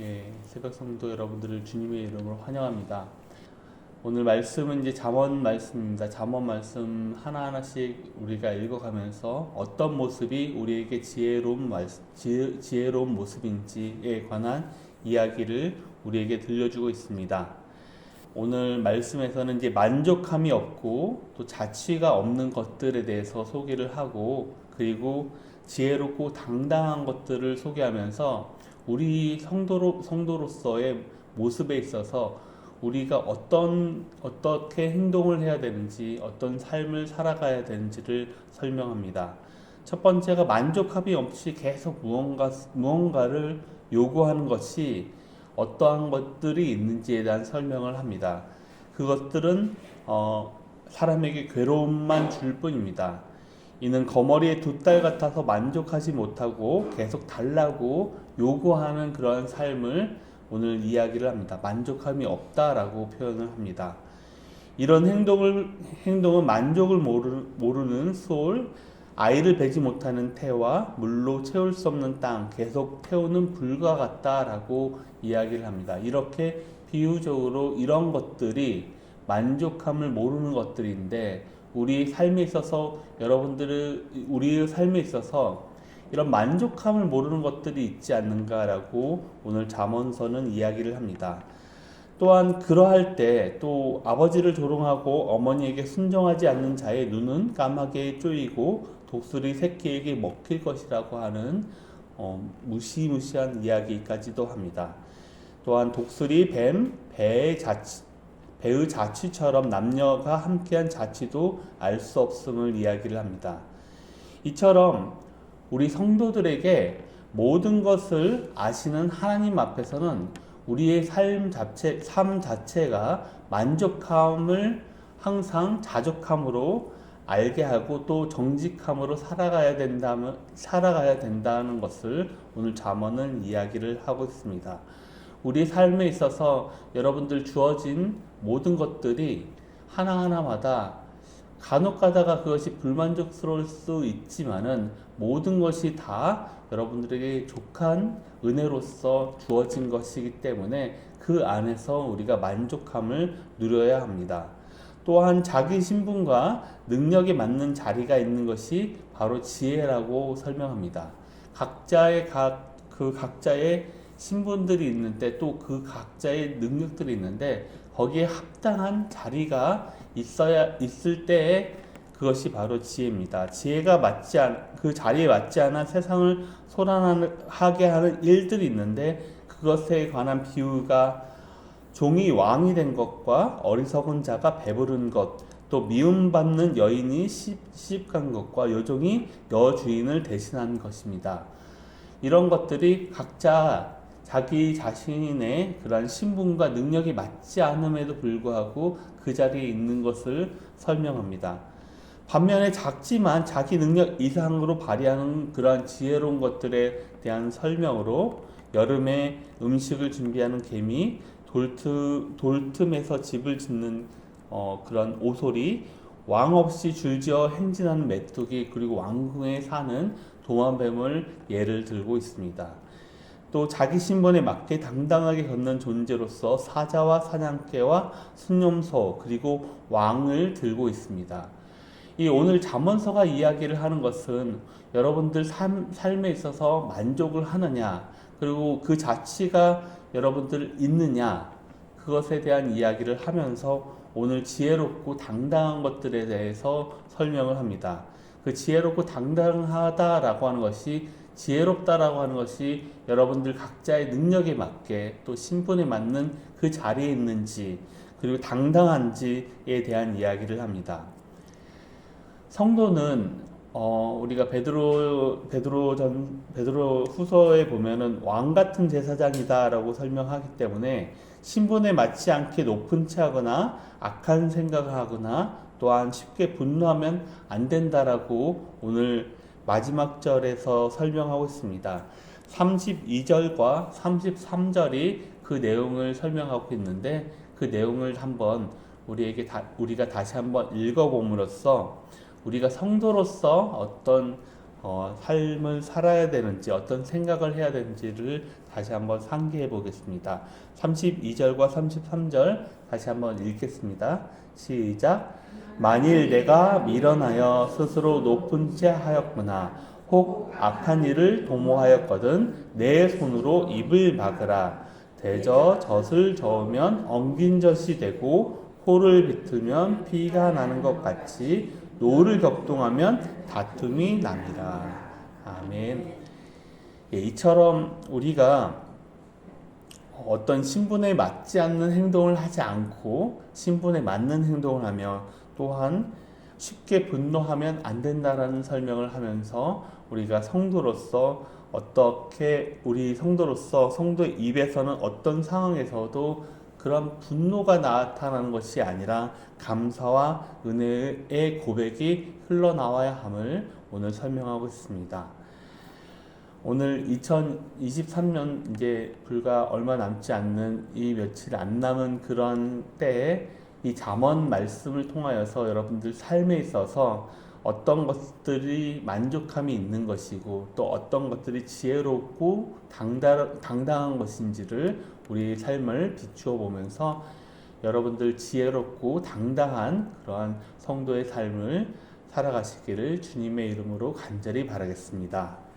예, 새벽 성도 여러분들을 주님의 이름으로 환영합니다. 오늘 말씀은 이제 잠언 말씀입니다. 잠언 말씀 하나하나씩 우리가 읽어가면서 어떤 모습이 우리에게 지혜로운 모습인지에 관한 이야기를 우리에게 들려주고 있습니다. 오늘 말씀에서는 이제 만족함이 없고 또 자취가 없는 것들에 대해서 소개를 하고, 그리고 지혜롭고 당당한 것들을 소개하면서 우리 성도로서의 모습에 있어서 우리가 어떻게 행동을 해야 되는지, 어떤 삶을 살아가야 되는지를 설명합니다. 첫 번째가 만족함이 없이 계속 무언가를 요구하는 것이 어떠한 것들이 있는지에 대한 설명을 합니다. 그것들은 사람에게 괴로움만 줄 뿐입니다. 이는 거머리의 두 딸 같아서 만족하지 못하고 계속 달라고 요구하는 그러한 삶을 오늘 이야기를 합니다. 만족함이 없다라고 표현을 합니다. 이런 행동은 만족을 모르는 소울, 아이를 베지 못하는 태와 물로 채울 수 없는 땅, 계속 태우는 불과 같다라고 이야기를 합니다. 이렇게 비유적으로 이런 것들이 만족함을 모르는 것들인데, 우리의 삶에 있어서 이런 만족함을 모르는 것들이 있지 않는가라고 오늘 잠언서는 이야기를 합니다. 또한 그러할 때 또 아버지를 조롱하고 어머니에게 순종하지 않는 자의 눈은 까마귀에 쪼이고 독수리 새끼에게 먹힐 것이라고 하는 무시무시한 이야기까지도 합니다. 또한 독수리, 뱀, 배의 자취처럼 남녀가 함께한 자취도 알 수 없음을 이야기를 합니다. 이처럼 우리 성도들에게 모든 것을 아시는 하나님 앞에서는 우리의 삶 자체가 만족함을 항상 자족함으로 알게 하고 또 정직함으로 살아가야 된다는 것을 오늘 잠언은 이야기를 하고 있습니다. 우리 삶에 있어서 여러분들 주어진 모든 것들이 하나하나마다 간혹 가다가 그것이 불만족스러울 수 있지만은 모든 것이 다 여러분들에게 족한 은혜로서 주어진 것이기 때문에 그 안에서 우리가 만족함을 누려야 합니다. 또한 자기 신분과 능력에 맞는 자리가 있는 것이 바로 지혜라고 설명합니다. 각자의 신분들이 있는데 또 그 각자의 능력들이 있는데 거기에 합당한 자리가 있을 때에 그것이 바로 지혜입니다. 그 자리에 맞지 않아 세상을 소란하게 하는 일들이 있는데 그것에 관한 비유가 종이 왕이 된 것과 어리석은 자가 배부른 것, 또 미움받는 여인이 시집간 것과 여종이 여주인을 대신한 것입니다. 이런 것들이 각자 자기 자신의 그러한 신분과 능력이 맞지 않음에도 불구하고 그 자리에 있는 것을 설명합니다. 반면에 작지만 자기 능력 이상으로 발휘하는 그러한 지혜로운 것들에 대한 설명으로 여름에 음식을 준비하는 개미, 돌틈에서 집을 짓는 그런 오소리, 왕 없이 줄지어 행진하는 메뚜기, 그리고 왕궁에 사는 도마뱀을 예를 들고 있습니다. 또 자기 신분에 맞게 당당하게 걷는 존재로서 사자와 사냥개와 순념소 그리고 왕을 들고 있습니다. 이 오늘 잠언서가 이야기를 하는 것은 여러분들 삶에 있어서 만족을 하느냐, 그리고 그 자취가 여러분들 있느냐, 그것에 대한 이야기를 하면서 오늘 지혜롭고 당당한 것들에 대해서 설명을 합니다. 그 지혜롭고 당당하다라고 하는 것이, 지혜롭다라고 하는 것이 여러분들 각자의 능력에 맞게 또 신분에 맞는 그 자리에 있는지, 그리고 당당한지에 대한 이야기를 합니다. 성도는 우리가 베드로 후서에 보면은 왕 같은 제사장이다라고 설명하기 때문에 신분에 맞지 않게 높은 체하거나 악한 생각을 하거나 또한 쉽게 분노하면 안 된다라고 오늘 마지막 절에서 설명하고 있습니다. 32절과 33절이 그 내용을 설명하고 있는데, 그 내용을 한번 우리가 다시 한번 읽어봄으로써 우리가 성도로서 어떤 삶을 살아야 되는지 어떤 생각을 해야 되는지를 다시 한번 상기해 보겠습니다. 32절과 33절 다시 한번 읽겠습니다. 시작. 만일 내가 미련하여 스스로 높은 채 하였거나 혹 악한 일을 도모하였거든 내 손으로 입을 막으라. 대저 젖을 저으면 엉긴 젖이 되고 코를 비틀면 피가 나는 것 같이 노를 격동하면 다툼이 납니다. 아멘. 예, 이처럼 우리가 어떤 신분에 맞지 않는 행동을 하지 않고 신분에 맞는 행동을 하며 또한 쉽게 분노하면 안 된다라는 설명을 하면서 우리가 성도로서 어떻게 우리 성도로서 성도의 입에서는 어떤 상황에서도 그런 분노가 나타나는 것이 아니라 감사와 은혜의 고백이 흘러나와야 함을 오늘 설명하고 있습니다. 오늘 2023년 이제 불과 얼마 남지 않는 이 며칠 안 남은 그런 때에 이 잠언 말씀을 통하여서 여러분들 삶에 있어서 어떤 것들이 만족함이 있는 것이고 또 어떤 것들이 지혜롭고 당당한 것인지를 우리 삶을 비추어 보면서 여러분들 지혜롭고 당당한 그러한 성도의 삶을 살아가시기를 주님의 이름으로 간절히 바라겠습니다.